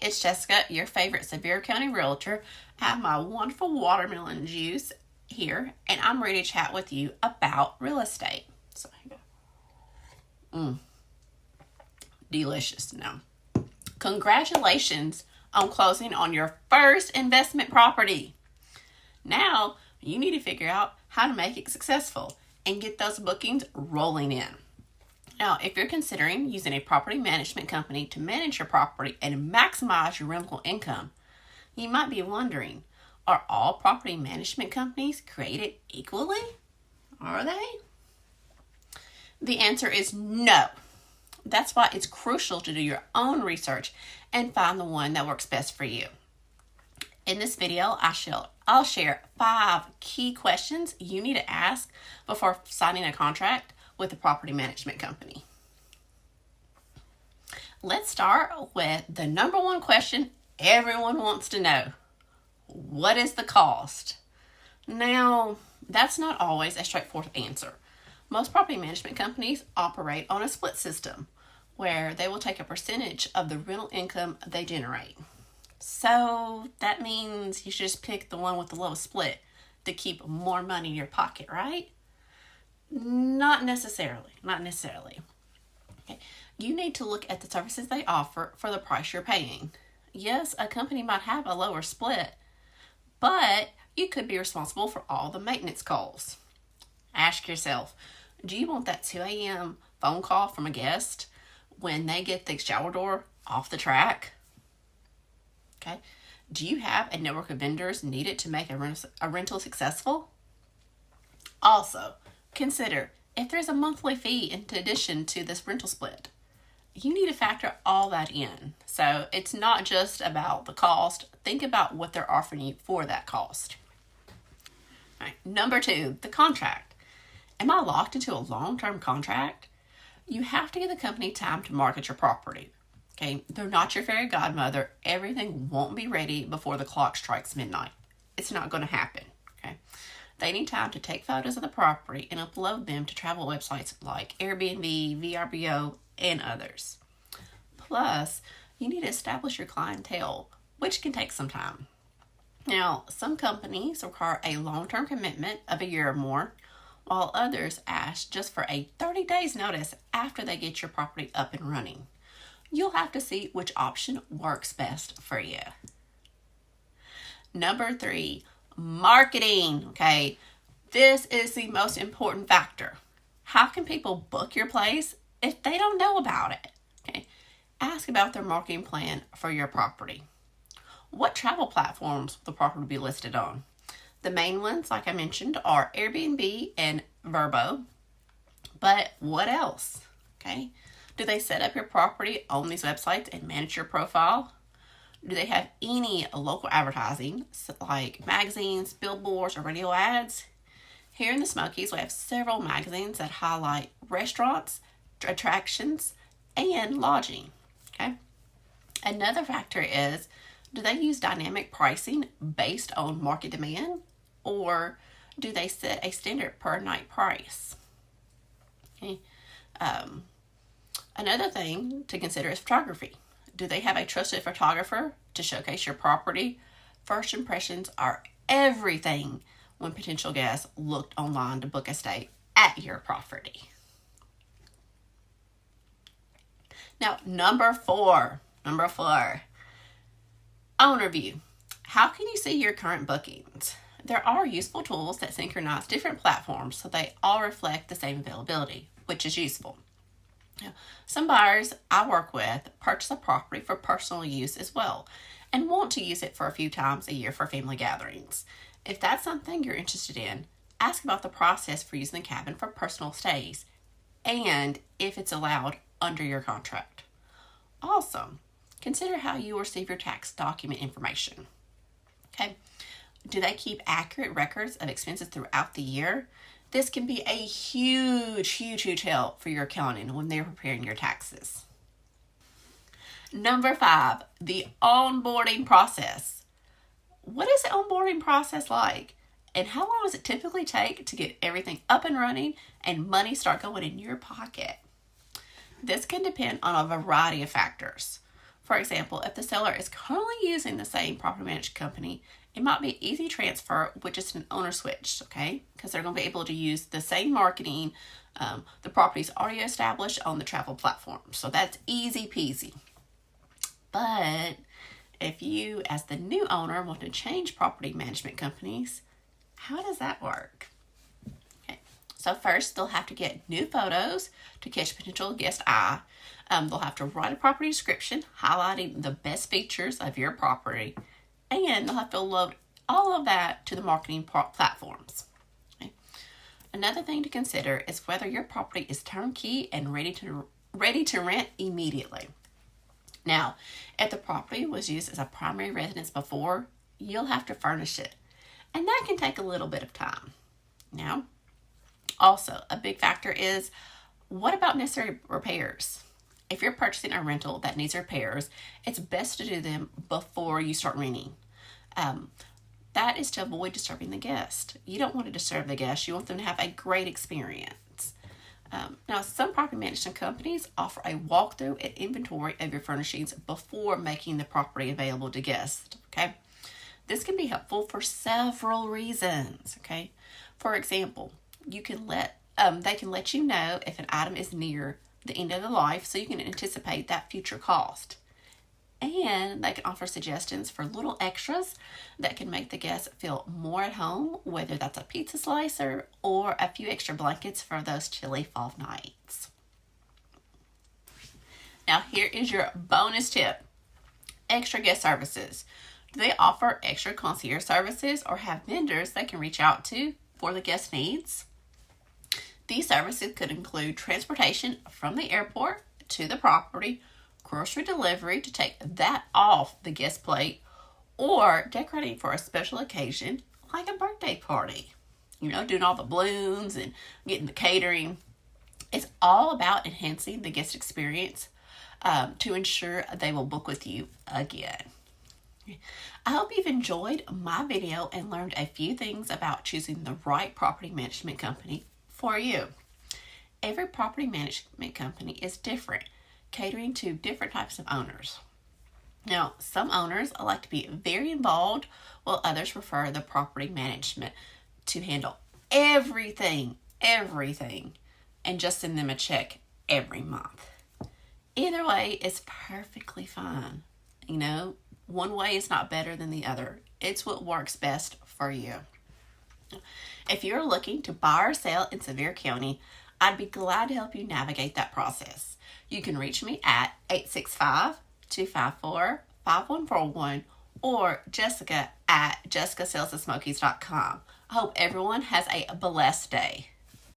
it's Jessica, your favorite Sevier County realtor. I have my wonderful watermelon juice here, and I'm ready to chat with you about real estate. So here you go. Delicious. Now, congratulations on closing on your first investment property. Now, you need to figure out how to make it successful and get those bookings rolling in. Now, if you're considering using a property management company to manage your property and maximize your rental income, you might be wondering, are all property management companies created equally? Are they? The answer is no. That's why it's crucial to do your own research and find the one that works best for you. In this video, I'll share 5 key questions you need to ask before signing a contract with a property management company. Let's start with the number one question everyone wants to know. What is the cost? Now, that's not always a straightforward answer. Most property management companies operate on a split system where they will take a percentage of the rental income they generate. So that means you should just pick the one with the lowest split to keep more money in your pocket, right? Not necessarily. Okay. You need to look at the services they offer for the price you're paying. Yes, a company might have a lower split, but you could be responsible for all the maintenance calls. Ask yourself, do you want that 2 a.m. phone call from a guest when they get the shower door off the track? Okay. Do you have a network of vendors needed to make a rental successful? Also, consider if there's a monthly fee in addition to this rental split. You need to factor all that in. So it's not just about the cost. Think about what they're offering you for that cost. All right. Number 2, the contract. Am I locked into a long-term contract? You have to give the company time to market your property. Okay, they're not your fairy godmother. Everything won't be ready before the clock strikes midnight. It's not going to happen. Okay, they need time to take photos of the property and upload them to travel websites like Airbnb, VRBO, and others. Plus, you need to establish your clientele, which can take some time. Now, some companies require a long-term commitment of a year or more, while others ask just for a 30 days notice after they get your property up and running. You'll have to see which option works best for you. Number 3, marketing. Okay, this is the most important factor. How can people book your place if they don't know about it? Okay, ask about their marketing plan for your property. What travel platforms will the property be listed on? The main ones, like I mentioned, are Airbnb and Vrbo. But what else? Okay. Do they set up your property on these websites and manage your profile? Do they have any local advertising, like magazines, billboards, or radio ads? Here in the Smokies, we have several magazines that highlight restaurants, attractions, and lodging. Okay. Another factor is, do they use dynamic pricing based on market demand, or do they set a standard per night price? Okay. Another thing to consider is photography. Do they have a trusted photographer to showcase your property? First impressions are everything when potential guests look online to book a stay at your property. Now, number four, owner view. How can you see your current bookings? There are useful tools that synchronize different platforms so they all reflect the same availability, which is useful. Now, some buyers I work with purchase a property for personal use as well and want to use it for a few times a year for family gatherings. If that's something you're interested in, ask about the process for using the cabin for personal stays and if it's allowed under your contract. Also, consider how you receive your tax document information. Okay, do they keep accurate records of expenses throughout the year? This can be a huge help for your accounting when they're preparing your taxes. Number 5, the onboarding process. What is the onboarding process like? And how long does it typically take to get everything up and running and money start going in your pocket? This can depend on a variety of factors. For example, if the seller is currently using the same property management company, it might be easy transfer with just an owner switch, okay? Because they're going to be able to use the same marketing. The property's already established on the travel platform, so that's easy peasy. But if you, as the new owner, want to change property management companies, how does that work? Okay, so first they'll have to get new photos to catch potential guest eye. They'll have to write a property description highlighting the best features of your property, and they'll have to load all of that to the marketing platforms. Okay. Another thing to consider is whether your property is turnkey and ready to rent immediately. Now, if the property was used as a primary residence before, you'll have to furnish it, and that can take a little bit of time. Now, also, a big factor is, what about necessary repairs? If you're purchasing a rental that needs repairs, it's best to do them before you start renting. That is to avoid disturbing the guest. You don't want to disturb the guest. You want them to have a great experience. Now, some property management companies offer a walkthrough and inventory of your furnishings before making the property available to guests. Okay, this can be helpful for several reasons. Okay, for example, they can let you know if an item is near the end of the life, so you can anticipate that future cost. And they can offer suggestions for little extras that can make the guests feel more at home, whether that's a pizza slicer or a few extra blankets for those chilly fall nights. Now, here is your bonus tip. Extra guest services. Do they offer extra concierge services or have vendors they can reach out to for the guest needs? These services could include transportation from the airport to the property, grocery delivery to take that off the guest plate, or decorating for a special occasion like a birthday party. You know, doing all the balloons and getting the catering. It's all about enhancing the guest experience to ensure they will book with you again. I hope you've enjoyed my video and learned a few things about choosing the right property management company for you. Every property management company is different, catering to different types of owners. Now, some owners like to be very involved, while others prefer the property management to handle everything, and just send them a check every month. Either way is perfectly fine. You know, one way is not better than the other. It's what works best for you. If you're looking to buy or sell in Sevier County, I'd be glad to help you navigate that process. You can reach me at 865-254-5141 or Jessica at jessicasellsthesmokies.com. I hope everyone has a blessed day.